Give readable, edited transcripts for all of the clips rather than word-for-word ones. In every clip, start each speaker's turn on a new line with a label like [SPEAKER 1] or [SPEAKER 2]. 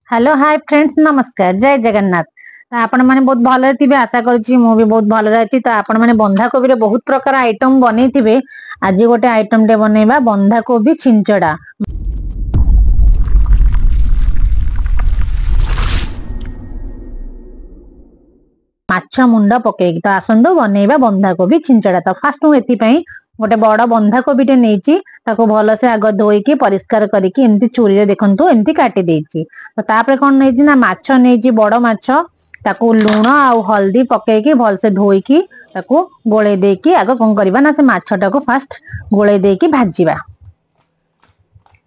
[SPEAKER 1] Hello hi friends नमस्कार जय जगन्नाथ। आपण माने बहुत भले थिबे आशा करूची मु भी बहुत भले अछि। तो आपण माने बंधा कोबी रे बहुत प्रकार आइटम बनै थिबे। आज गोटे आइटम टे बनेबा बंधा कोबी छिंचड़ा। माछ मुंड पकेकी तो आसंदो बनेबा बंधा कोबी छिंचड़ा। तो फास्ट मु एति पई गोटे बड़ बंधा कोबी टे नेची ताको भलो से आग धोईकी परिष्कार करिकी एमती छुरी रे देखंतु एमती काटी देची। तो तापर कोन नेची ना माछ नेची बड़ माछ ताको लूण आउ हल्दी पकेकी भल से धोईकी ताको गोळे देकी आग कोन करबा ना से माछटाको फास्ट गोळे देकी भाजीबा।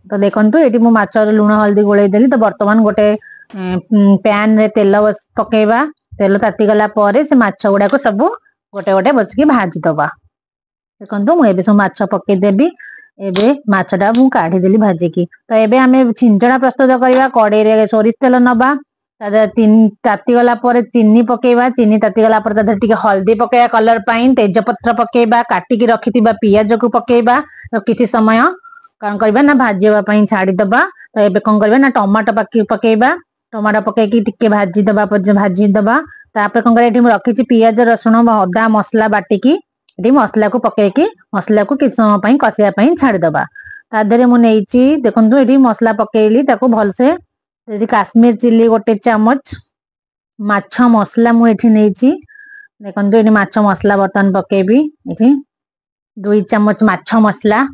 [SPEAKER 1] तो देखंतु एटी मु माछ लूण हल्दी गोळे देली। तो वर्तमान गोटे पैन रे तेल पकेबा। तेल ताती गला परे से माछ गुडा को सब गोटे गोटे बसिकी भाजी दबा। देखंतु मु एबे सब माछ पके देबी। एबे माछटा मु काढी देली भाजी की। तो एबे हमें छिंचड़ा प्रस्तुत करबा। कड़े रे सोरिष तेल नबा। ताती गला परे चीनी पकेबा। चीनी ताती गला परे तादे टिके हल्दी पकेबा कलर पाइन। तेजपत्र पकेबा। काटी की रखितिबा पियाज को पकेबा। तो किछि समय कौन करबा ना भाजीबा पई छाडी दबा। तो एबे कौन करबा ना टमाटो पकेबा। टमाटो पकेकी टिके भाजी दबा भाजी दबा। तापर कौन करे एठी रखिछि पियाज रसुण अदा मसला बाटिकी एठी मसला को पकेकी मसला को किछ समय पई कसिया पई छाडी दबा। ता देरे मु नेइछि देखंतु एठी मसला पकेइली ताको भल से एठी काश्मीर चिल्ली गोटे चामच माछ मसला मु एठी नेइछि। देखंतु एठी माछ मसला बर्तन पकेबी। एठी 2 चामच माछ मसला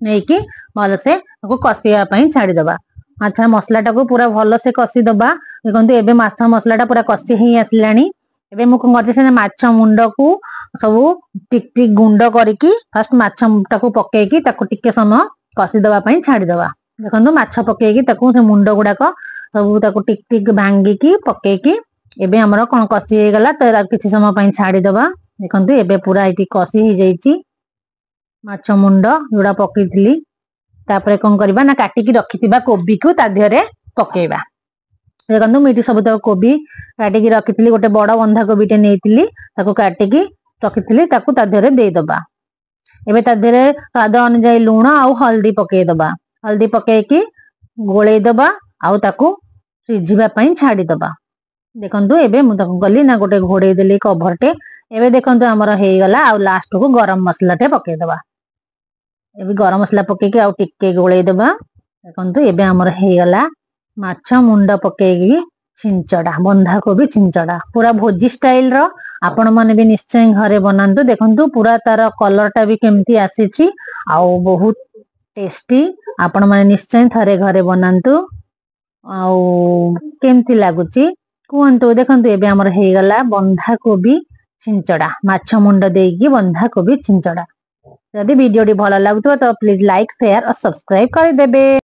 [SPEAKER 1] नेकी भल से ताको कसिया पई छाडी दबा। अच्छा मसला टाको पूरा भल से कसी दबा। देखंतु एबे माछ मसला टा पूरा कसी ही आसलानी। एबे मु कोन करछि से माछ मुंड को सब टिक टिक गुंड करिकी फर्स्ट माछ टाको पकेकी ताको टिके समय कसी दबा पई छाडी दबा। देखंतु माछ पकेकी ताको से मुंड गुडा को सब ताको टिक टिक भांगी की पकेकी एबे हमर कोन कसी हे गला। तो किछि समय पई छाडी दबा। देखंतु एबे पूरा इटी कसी ही जाईची माछ मुंड जोडा पकेइतली। तापरे कोन करबा ना काटी की रखितिबा कोबी को ता देहरे पकेबा। देखंतु मिटी सब तो कोबी काटी की रखितिली। गोटे बड़ बंधा कोबी टे नेइतिली ताको काटी की रखितिली ताको ता देहरे दे दबा। एबे ता देहरे स्वाद अनुसार लूण आउ हल्दी पके दबा। हल्दी पके की गोळे दबा आउ ताको सिझिबा पई छाडी दबा। देखंतु एबे मु ताको गली ना गोटे घोड़े देली कवर टे। एबे देखंतु हमर हे गला आउ लास्ट को गरम मसला टे पके दबा। एबे गरम मसला पके की आउ टिके गोळे दबा। देखंतु एबे हमर हे गला माछ मुंड पकेगी छिंचड़ा बंधा कोबी छिंचड़ा पूरा भोजी स्टाइल रो आपण माने भी निश्चय घरे बनांतु। देखंतु पूरा तार कलर टा भी केमती आसीची आउ बहुत टेस्टी। आपण माने निश्चय थरे घरे बनांतु आउ केमती लागुची कुहंतु। देखंतु एबे हमर हे गला बंधा कोबी छिंचड़ा माछ मुंड देगी बंधा कोबी छिंचड़ा। यदि वीडियो टी भलो लागुतो तो प्लीज लाइक शेयर और सब्सक्राइब कर देबे।